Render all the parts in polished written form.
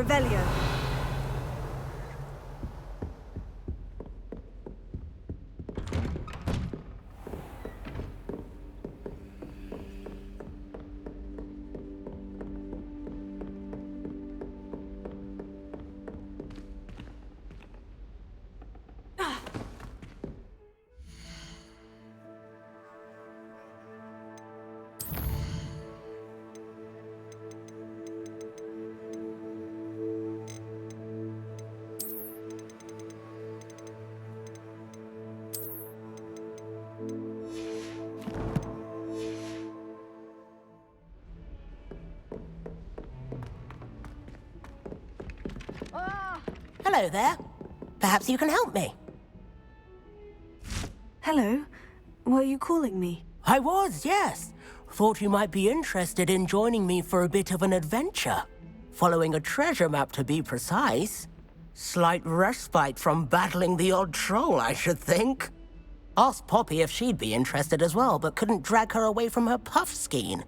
Revelio. Hello there. Perhaps you can help me. Hello. Were you calling me? I was, yes. Thought you might be interested in joining me for a bit of an adventure. Following a treasure map, to be precise. Slight respite from battling the odd troll, I should think. Asked Poppy if she'd be interested as well, but couldn't drag her away from her puff skein.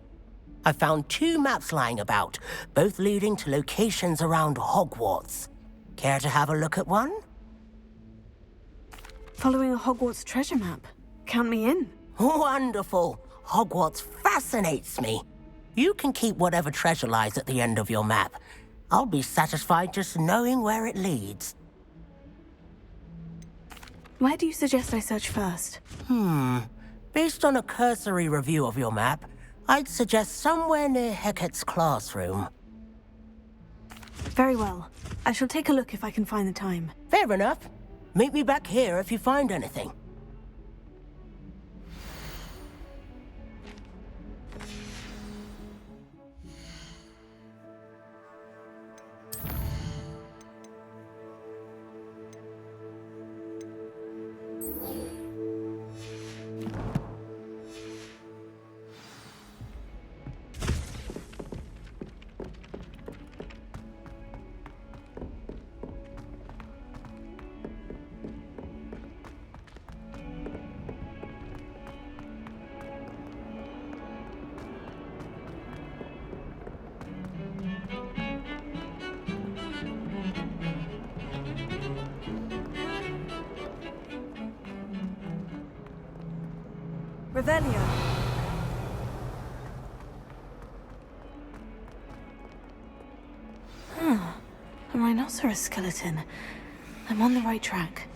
I found 2 maps lying about, both leading to locations around Hogwarts. Care to have a look at one? Following a Hogwarts treasure map. Count me in. Wonderful. Hogwarts fascinates me. You can keep whatever treasure lies at the end of your map. I'll be satisfied just knowing where it leads. Where do you suggest I search first? Based on a cursory review of your map, I'd suggest somewhere near Hecat's classroom. Very well. I shall take a look if I can find the time. Fair enough. Meet me back here if you find anything. Revelio. A rhinoceros skeleton. I'm on the right track.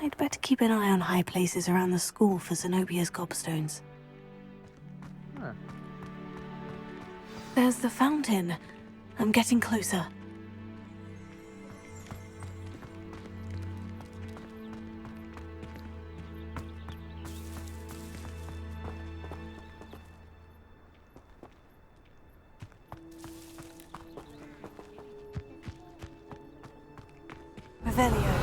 I'd better keep an eye on high places around the school for Zenobia's gobstones. There's the fountain. I'm getting closer. Revelio.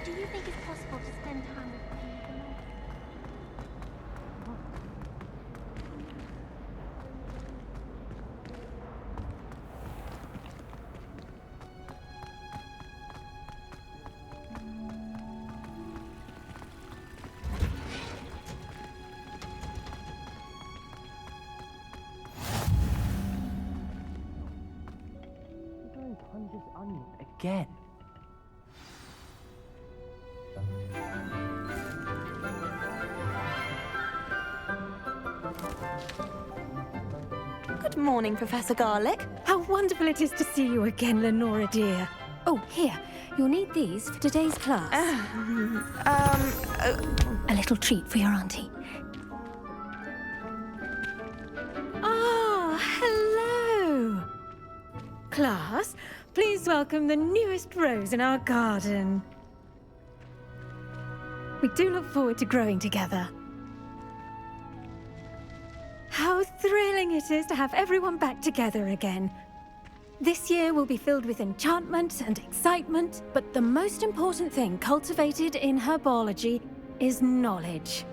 Do you think it's possible to spend time with me? this onion again. Good morning, Professor Garlic. How wonderful it is to see you again, Lenora dear. Oh, here. You'll need these for today's class. A little treat for your auntie. Ah, hello. Class, please welcome the newest rose in our garden. We do look forward to growing together. How thrilling it is to have everyone back together again. This year will be filled with enchantment and excitement, but the most important thing cultivated in herbology is knowledge.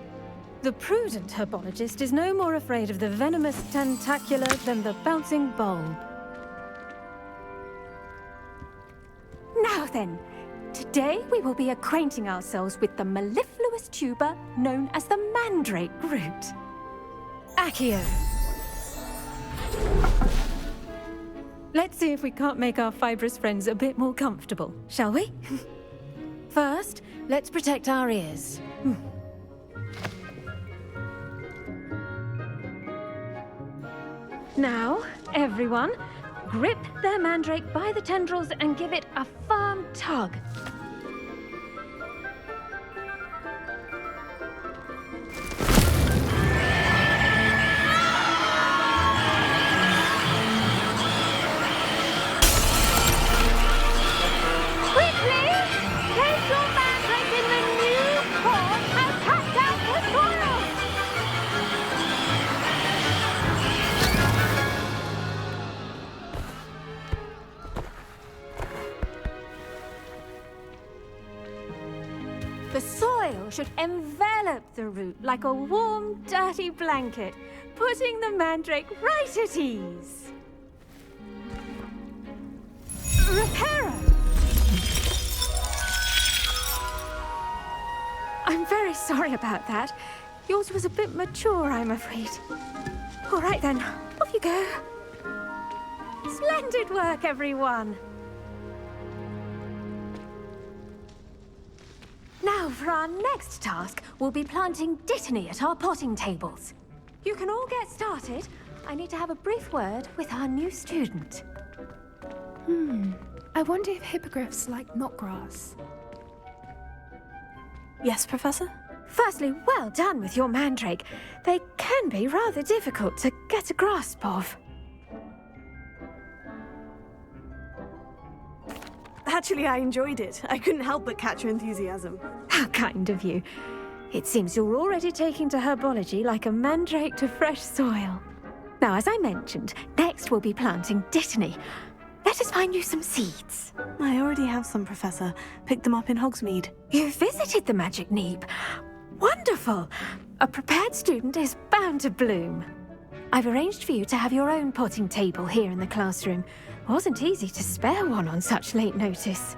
The prudent herbologist is no more afraid of the venomous tentacula than the bouncing bulb. Now then, today we will be acquainting ourselves with the mellifluous tuber known as the mandrake root. Accio. Let's see if we can't make our fibrous friends a bit more comfortable, shall we? First, let's protect our ears. Now, everyone, grip their mandrake by the tendrils and give it a firm tug. The soil should envelop the root like a warm, dirty blanket, putting the mandrake right at ease. Reparo! I'm very sorry about that. Yours was a bit mature, I'm afraid. All right then, off you go. Splendid work, everyone. Now, for our next task, we'll be planting dittany at our potting tables. You can all get started. I need to have a brief word with our new student. I wonder if hippogriffs like knotgrass. Yes, Professor? Firstly, well done with your mandrake. They can be rather difficult to get a grasp of. Actually, I enjoyed it. I couldn't help but catch your enthusiasm. How kind of you. It seems you're already taking to herbology like a mandrake to fresh soil. Now, as I mentioned, next we'll be planting dittany. Let us find you some seeds. I already have some, Professor. Picked them up in Hogsmeade. You visited the Magic Neep. Wonderful! A prepared student is bound to bloom. I've arranged for you to have your own potting table here in the classroom. Wasn't easy to spare one on such late notice.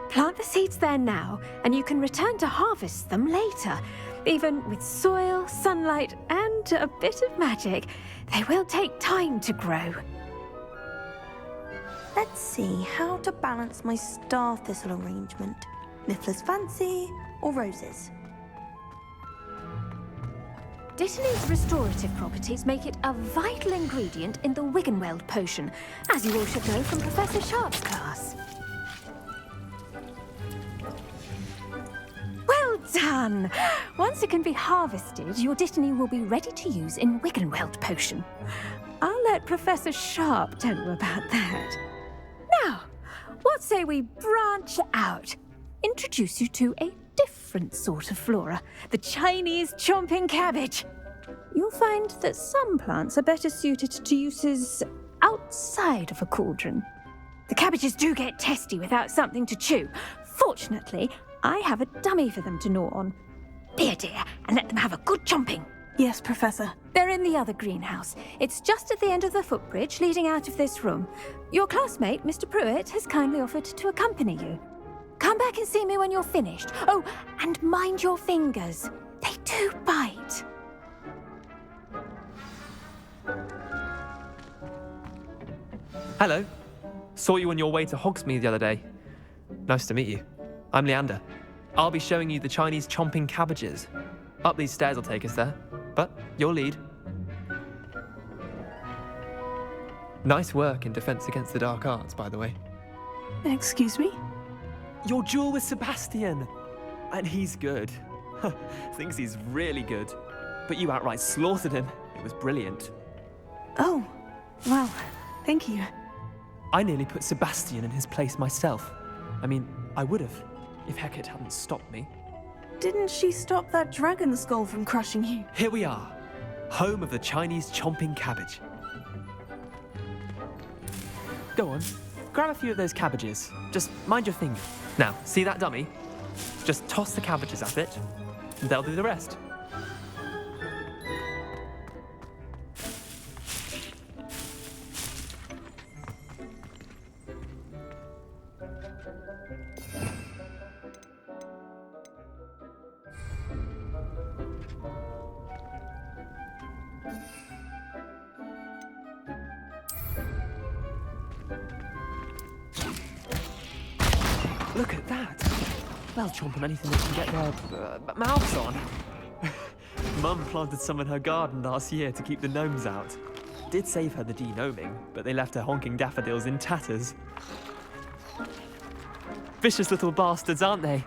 Plant the seeds there now, and you can return to harvest them later. Even with soil, sunlight, and a bit of magic, they will take time to grow. Let's see how to balance my star thistle arrangement. Niffler's Fancy or roses? Dittany's restorative properties make it a vital ingredient in the Wiggenweld potion, as you all should know from Professor Sharp's class. Well done! Once it can be harvested, your dittany will be ready to use in Wiggenweld potion. I'll let Professor Sharp tell you about that. Now, what say we branch out? Introduce you to a different sort of flora, the Chinese chomping cabbage. You'll find that some plants are better suited to uses outside of a cauldron. The cabbages do get testy without something to chew. Fortunately, I have a dummy for them to gnaw on. Be a dear and let them have a good chomping. Yes, Professor. They're in the other greenhouse. It's just at the end of the footbridge leading out of this room. Your classmate, Mr. Pruitt, has kindly offered to accompany you. Come back and see me when you're finished. Oh, and mind your fingers. They do bite. Hello. Saw you on your way to Hogsmeade the other day. Nice to meet you. I'm Leander. I'll be showing you the Chinese chomping cabbages. Up these stairs will take us there, but you'll lead. Nice work in Defense Against the Dark Arts, by the way. Excuse me? Your duel with Sebastian! And he's good. Thinks he's really good. But you outright slaughtered him. It was brilliant. Oh, well, thank you. I nearly put Sebastian in his place myself. I mean, I would have, if Hecate hadn't stopped me. Didn't she stop that dragon skull from crushing you? Here we are, home of the Chinese chomping cabbage. Go on, grab a few of those cabbages. Just mind your finger. Now, see that dummy? Just toss the cabbages at it, and they'll do the rest. Look at that! They'll chomp on anything they can get their mouths on. Mum planted some in her garden last year to keep the gnomes out. Did save her the de-gnoming, but they left her honking daffodils in tatters. Vicious little bastards, aren't they?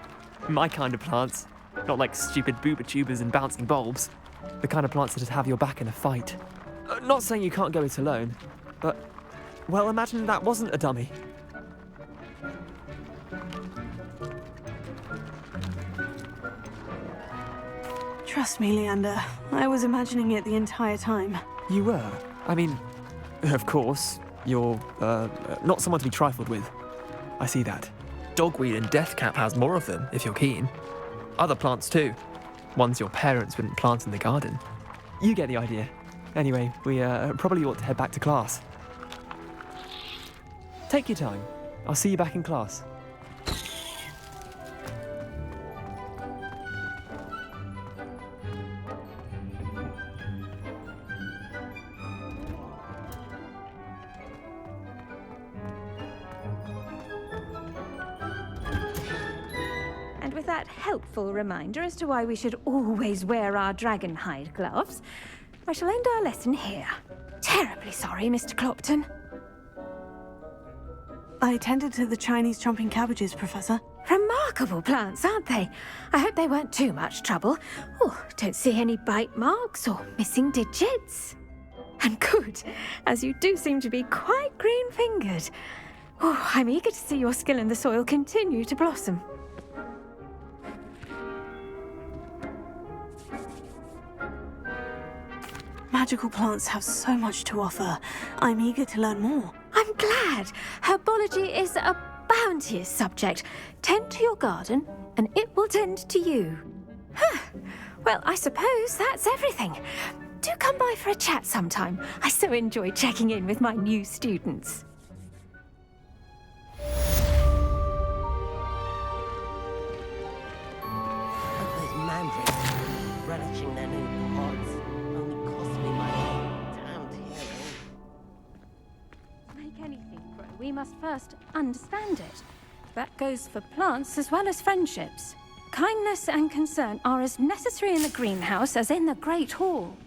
My kind of plants. Not like stupid booba tubers and bouncing bulbs. The kind of plants that'd have your back in a fight. Not saying you can't go it alone, but, well, imagine that wasn't a dummy. Trust me, Leander. I was imagining it the entire time. You were? I mean, of course, you're, not someone to be trifled with. I see that. Dogweed and deathcap has more of them, if you're keen. Other plants too. Ones your parents wouldn't plant in the garden. You get the idea. Anyway, we, probably ought to head back to class. Take your time. I'll see you back in class. With that helpful reminder as to why we should always wear our dragon hide gloves, I shall end our lesson here. Terribly sorry, Mr. Clopton. I tended to the Chinese chomping cabbages, Professor. Remarkable plants, aren't they? I hope they weren't too much trouble. Oh, don't see any bite marks or missing digits. And good, as you do seem to be quite green-fingered. Oh, I'm eager to see your skill in the soil continue to blossom. Magical plants have so much to offer. I'm eager to learn more. I'm glad. Herbology is a bounteous subject. Tend to your garden, and it will tend to you. Huh. Well, I suppose that's everything. Do come by for a chat sometime. I so enjoy checking in with my new students. Those mandrakes, relishing their new pods, only cost me my damned hearing. To make anything grow, we must first understand it. That goes for plants as well as friendships. Kindness and concern are as necessary in the greenhouse as in the Great Hall.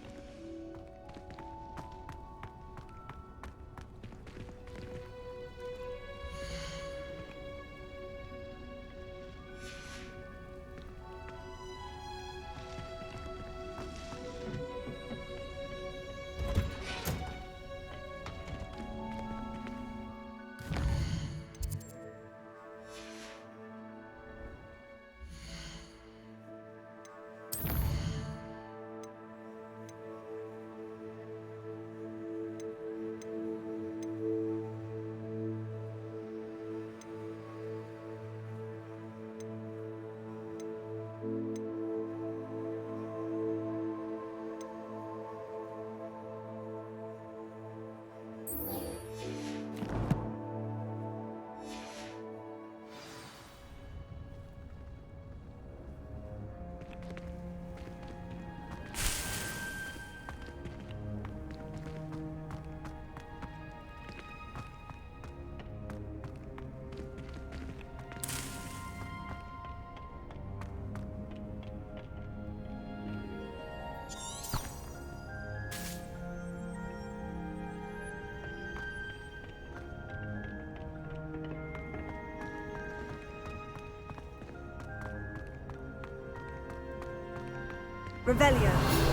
Revelio.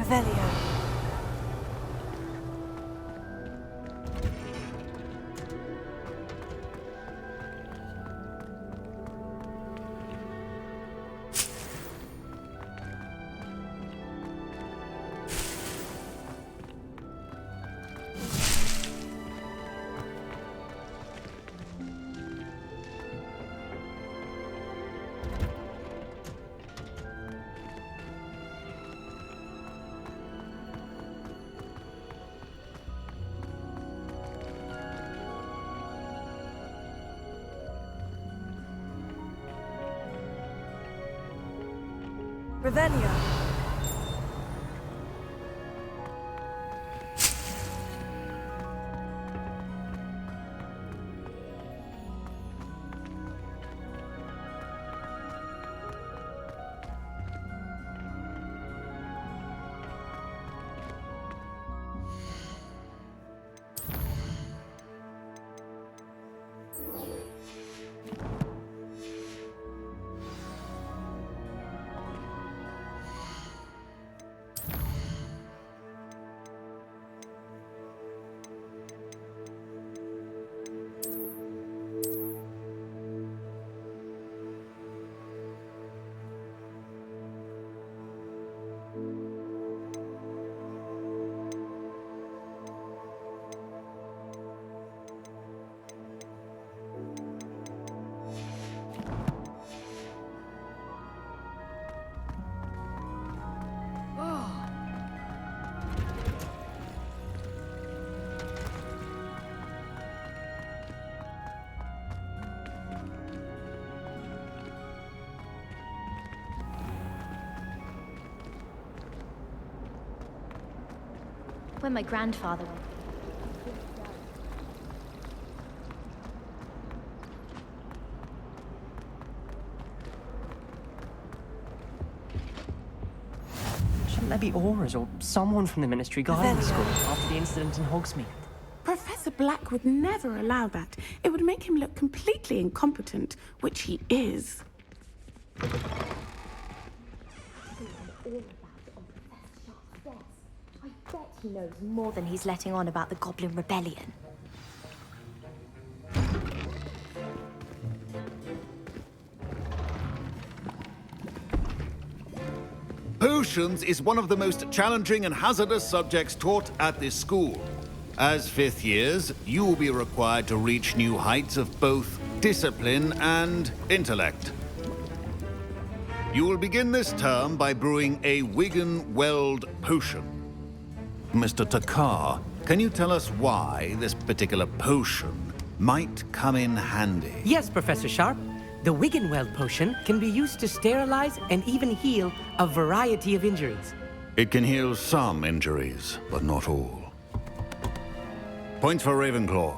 Revelio. Revelio. When my grandfather went. Shouldn't there be Aurors or someone from the Ministry guiding the school after the incident in Hogsmeade? Professor Black would never allow that. It would make him look completely incompetent, which he is. I bet he knows more than he's letting on about the Goblin Rebellion. Potions is one of the most challenging and hazardous subjects taught at this school. As fifth years, you will be required to reach new heights of both discipline and intellect. You will begin this term by brewing a Wiggenweld potion. Mr. Takar, can you tell us why this particular potion might come in handy? Yes, Professor Sharp. The Wiggenweld potion can be used to sterilize and even heal a variety of injuries. It can heal some injuries, but not all. Points for Ravenclaw.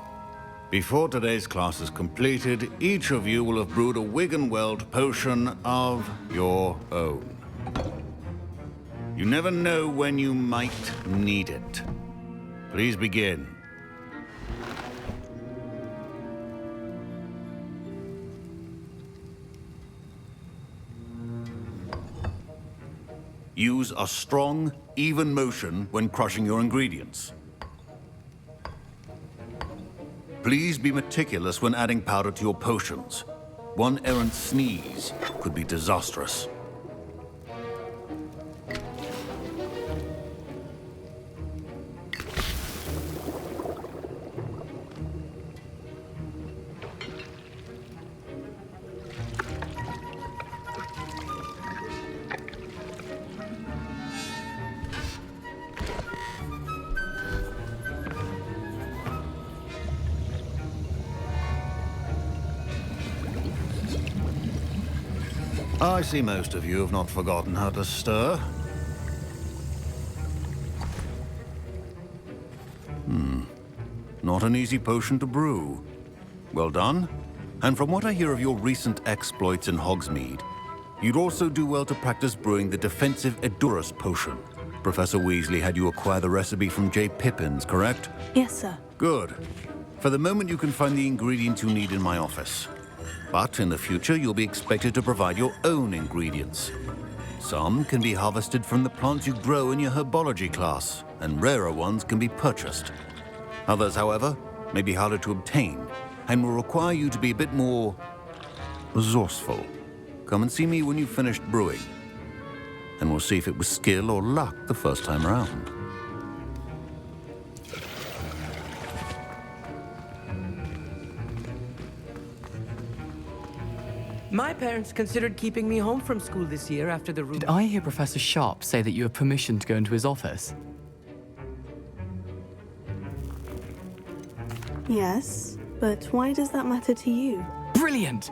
Before today's class is completed, each of you will have brewed a Wiggenweld potion of your own. You never know when you might need it. Please begin. Use a strong, even motion when crushing your ingredients. Please be meticulous when adding powder to your potions. One errant sneeze could be disastrous. I see most of you have not forgotten how to stir. Not an easy potion to brew. Well done. And from what I hear of your recent exploits in Hogsmeade, you'd also do well to practice brewing the defensive Edurus potion. Professor Weasley had you acquire the recipe from J. Pippins, correct? Yes, sir. Good. For the moment, you can find the ingredients you need in my office. But in the future, you'll be expected to provide your own ingredients. Some can be harvested from the plants you grow in your Herbology class, and rarer ones can be purchased. Others, however, may be harder to obtain, and will require you to be a bit more resourceful. Come and see me when you've finished brewing, and we'll see if it was skill or luck the first time around. My parents considered keeping me home from school this year after the Did I hear Professor Sharp say that you have permission to go into his office? Yes, but why does that matter to you? Brilliant!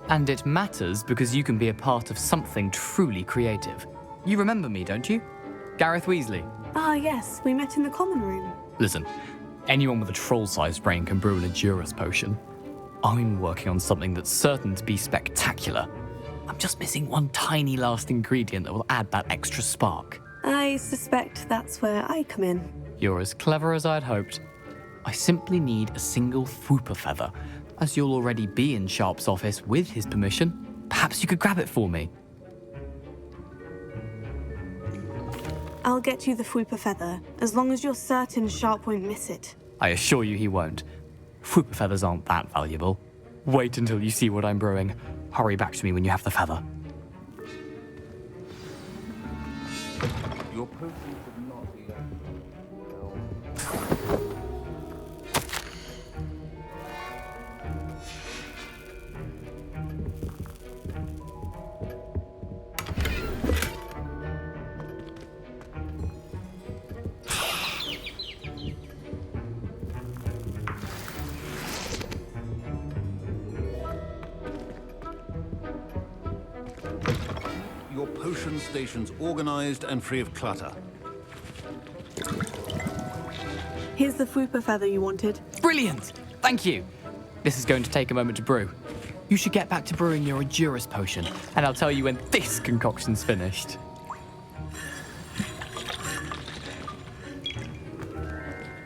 And it matters because you can be a part of something truly creative. You remember me, don't you? Gareth Weasley. Ah, yes, we met in the common room. Listen, anyone with a troll-sized brain can brew an Edurus potion. I'm working on something that's certain to be spectacular. I'm just missing one tiny last ingredient that will add that extra spark. I suspect that's where I come in. You're as clever as I'd hoped. I simply need a single Fwooper feather. As you'll already be in Sharp's office with his permission, perhaps you could grab it for me. I'll get you the Fwooper feather, as long as you're certain Sharp won't miss it. I assure you he won't. Fwooper feathers aren't that valuable. Wait until you see what I'm brewing. Hurry back to me when you have the feather. Your potion should not be Your potion station's organized and free of clutter. Here's the Fwooper feather you wanted. Brilliant! Thank you. This is going to take a moment to brew. You should get back to brewing your Edurus potion, and I'll tell you when this concoction's finished.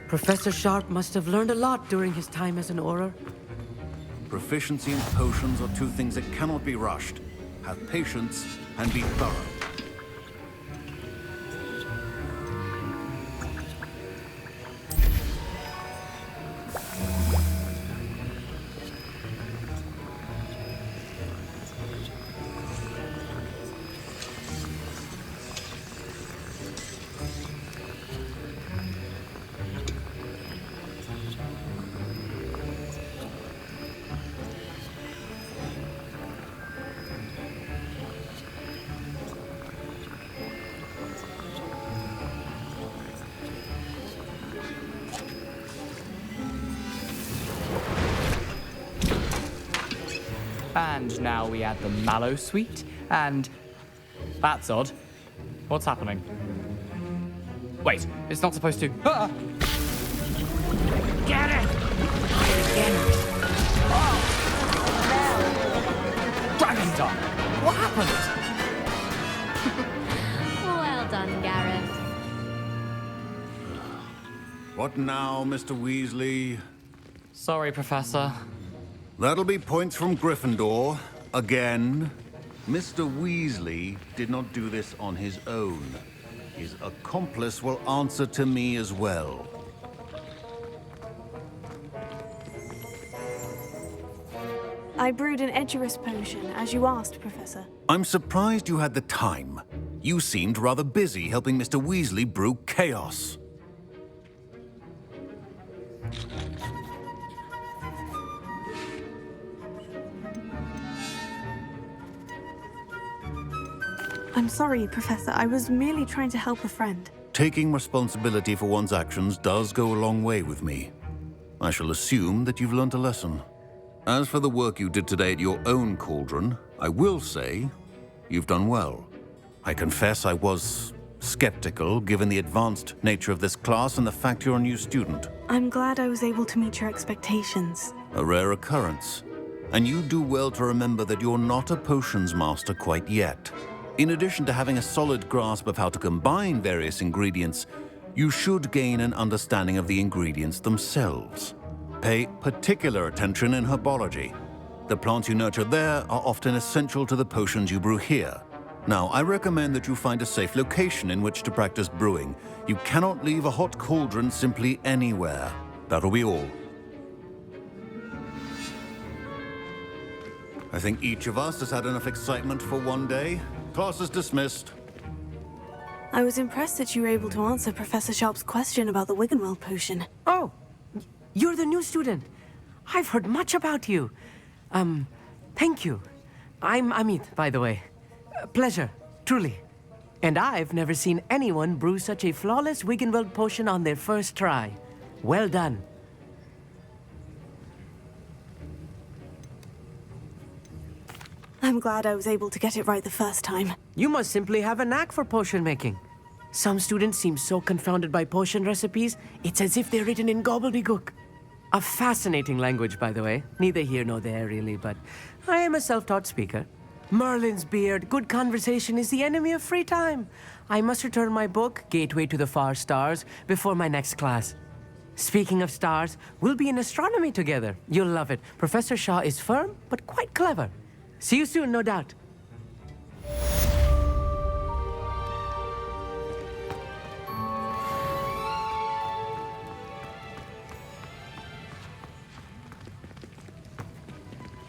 Professor Sharp must have learned a lot during his time as an Auror. Proficiency in potions are two things that cannot be rushed. Have patience and be thorough. And now we add the mallow sweet, and... That's odd. What's happening? Wait, it's not supposed to... Ah! Get it! Oh! Dragon Tongue! What happened? Well done, Gareth. What now, Mr. Weasley? Sorry, Professor. That'll be points from Gryffindor. Again. Mr. Weasley did not do this on his own. His accomplice will answer to me as well. I brewed an Edurus potion, as you asked, Professor. I'm surprised you had the time. You seemed rather busy helping Mr. Weasley brew chaos. I'm sorry, Professor. I was merely trying to help a friend. Taking responsibility for one's actions does go a long way with me. I shall assume that you've learnt a lesson. As for the work you did today at your own cauldron, I will say You've done well. I confess I was skeptical, given the advanced nature of this class and the fact you're a new student. I'm glad I was able to meet your expectations. A rare occurrence. And you do well to remember that you're not a potions master quite yet. In addition to having a solid grasp of how to combine various ingredients, you should gain an understanding of the ingredients themselves. Pay particular attention in herbology. The plants you nurture there are often essential to the potions you brew here. Now, I recommend that you find a safe location in which to practice brewing. You cannot leave a hot cauldron simply anywhere. That'll be all. I think each of us has had enough excitement for one day. Class is dismissed. I was impressed that you were able to answer Professor Sharp's question about the Wiggenweld potion. Oh, you're the new student. I've heard much about you. Thank you. I'm Amit, by the way. Pleasure, truly. And I've never seen anyone brew such a flawless Wiggenweld potion on their first try. Well done. I'm glad I was able to get it right the first time. You must simply have a knack for potion making. Some students seem so confounded by potion recipes, it's as if they're written in gobbledygook. A fascinating language, by the way. Neither here nor there, really, but I am a self-taught speaker. Merlin's beard, good conversation is the enemy of free time. I must return my book, Gateway to the Far Stars, before my next class. Speaking of stars, we'll be in astronomy together. You'll love it. Professor Shah is firm, but quite clever. See you soon, no doubt.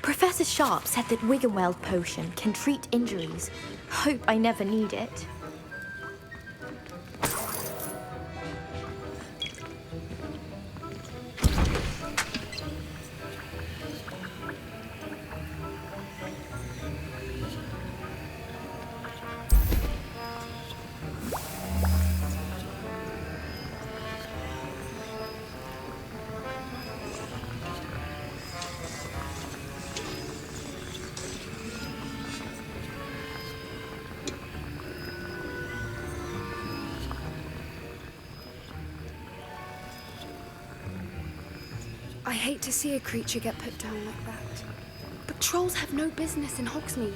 Professor Sharp said that Wiggenweld potion can treat injuries. Hope I never need it. I hate to see a creature get put down like that. But trolls have no business in Hogsmeade.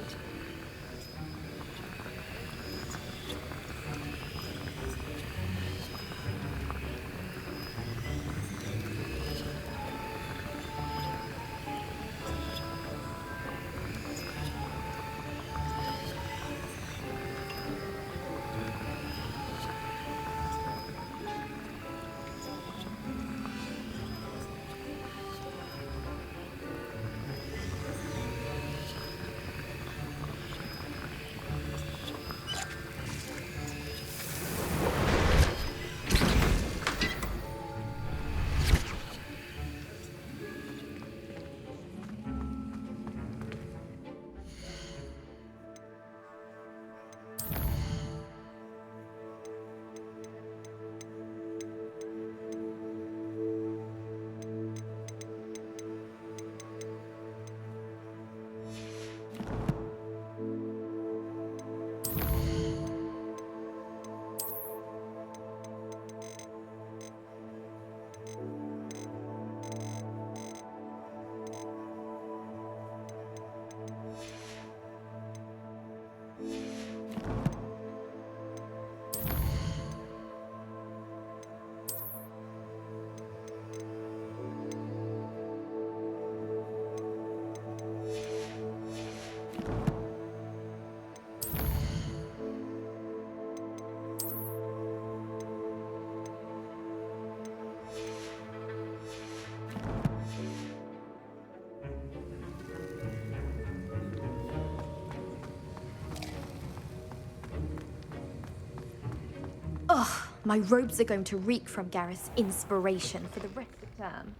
Ugh, my robes are going to reek from Gareth's inspiration for the rest of the term.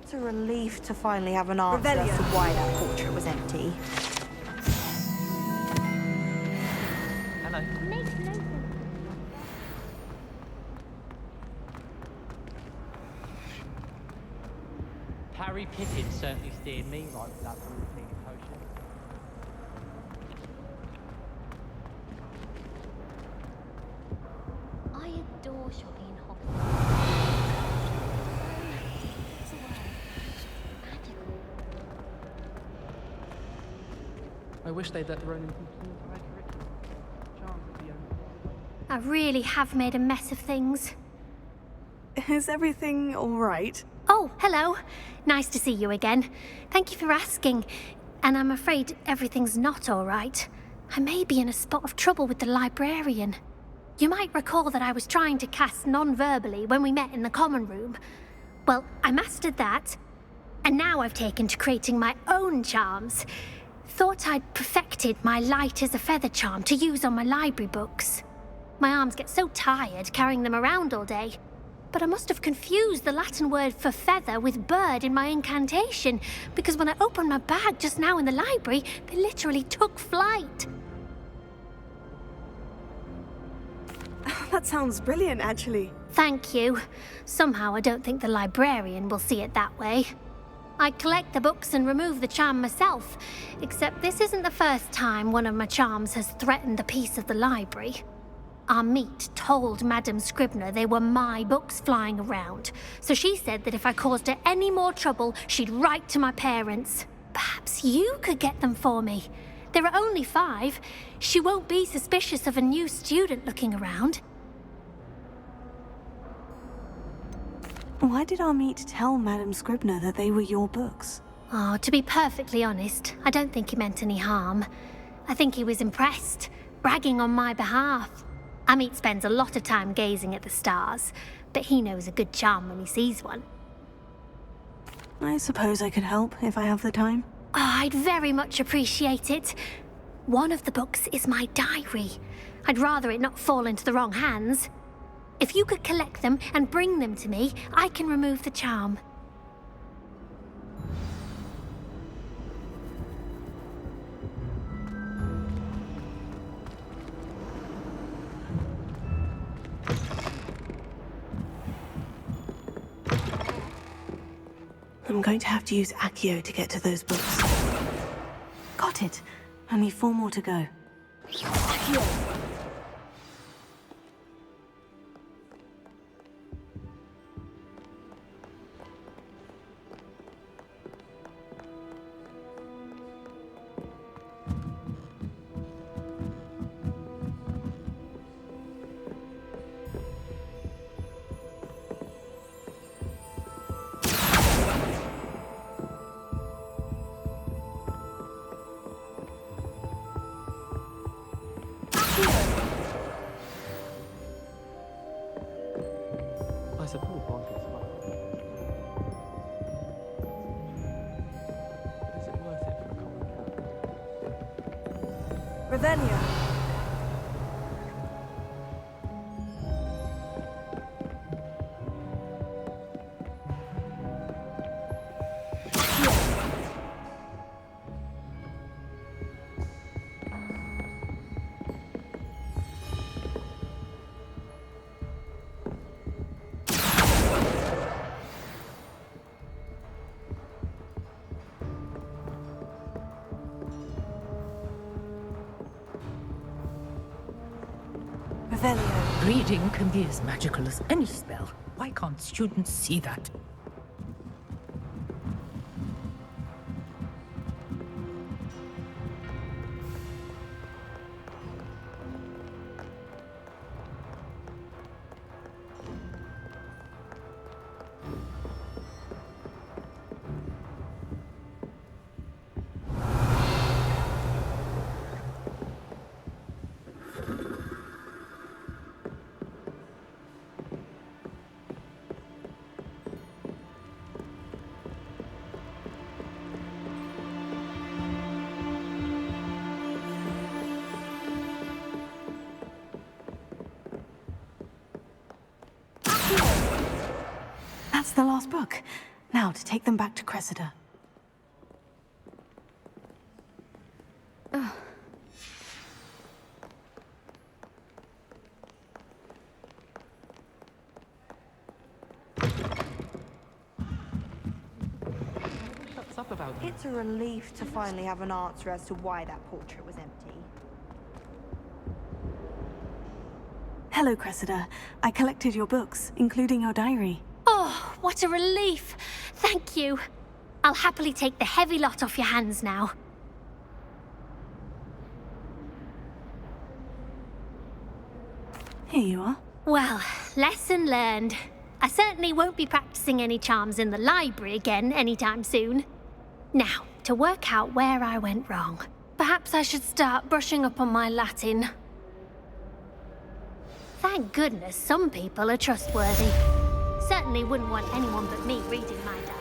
What a relief to finally have an answer as Revelio. to why that portrait was empty. Hello. Harry Pippin certainly steered me right with that routine potion. I adore shopping in Hogwarts. It's a word. Magical. I wish they'd let the Ronin teach the entire curriculum. Charms would be only. I really have made a mess of things. Is everything all right? Oh, hello. Nice to see you again. Thank you for asking. And I'm afraid everything's not all right. I may be in a spot of trouble with the librarian. You might recall that I was trying to cast non-verbally when we met in the common room. Well, I mastered that. And now I've taken to creating my own charms. Thought I'd perfected my light as a feather charm to use on my library books. My arms get so tired carrying them around all day. But I must have confused the Latin word for feather with bird in my incantation, because when I opened my bag just now in the library, they literally took flight. That sounds brilliant, actually. Thank you. Somehow I don't think the librarian will see it that way. I collect the books and remove the charm myself, except this isn't the first time one of my charms has threatened the peace of the library. Our meet told Madame Scribner they were my books flying around, so she said that if I caused her any more trouble, she'd write to my parents. Perhaps you could get them for me. There are only 5. She won't be suspicious of a new student looking around. Why did our meet tell Madame Scribner that they were your books? Oh, to be perfectly honest, I don't think he meant any harm. I think he was impressed, bragging on my behalf. Amit spends a lot of time gazing at the stars, but he knows a good charm when he sees one. I suppose I could help if I have the time. Oh, I'd very much appreciate it. One of the books is my diary. I'd rather it not fall into the wrong hands. If you could collect them and bring them to me, I can remove the charm. I'm going to have to use Accio to get to those books. Got it. Only 4 more to go. Accio! I suppose one could smile. Is it worth it for a common cat? Revelio. Reading can be as magical as any spell. Why can't students see that? That's the last book. Now to take them back to Cressida. What's up about that? It's a relief to finally have an answer as to why that portrait was empty. Hello, Cressida. I collected your books, including your diary. Oh, what a relief. Thank you. I'll happily take the heavy lot off your hands now. Here you are. Well, lesson learned. I certainly won't be practicing any charms in the library again anytime soon. Now, to work out where I went wrong. Perhaps I should start brushing up on my Latin. Thank goodness some people are trustworthy. Certainly wouldn't want anyone but me reading my diary.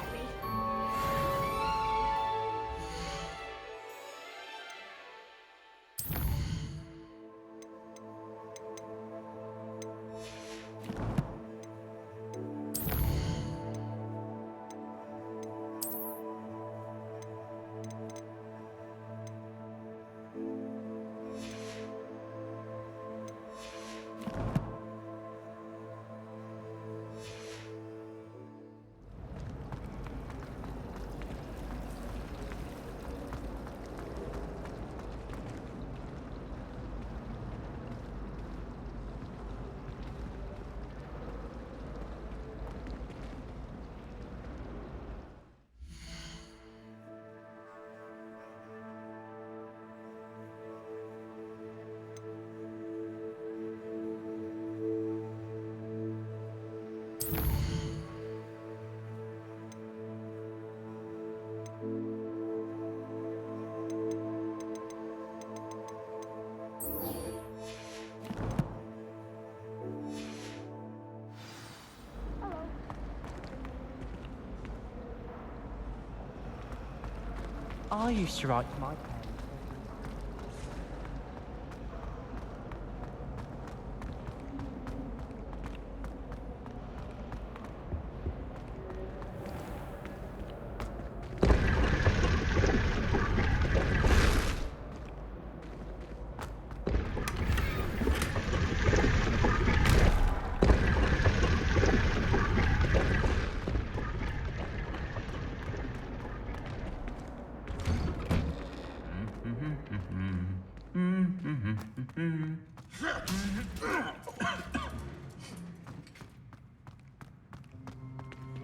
I used to write to my parents.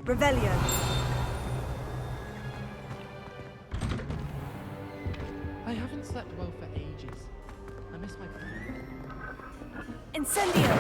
Revelio. I haven't slept well for ages. I miss my... Incendio.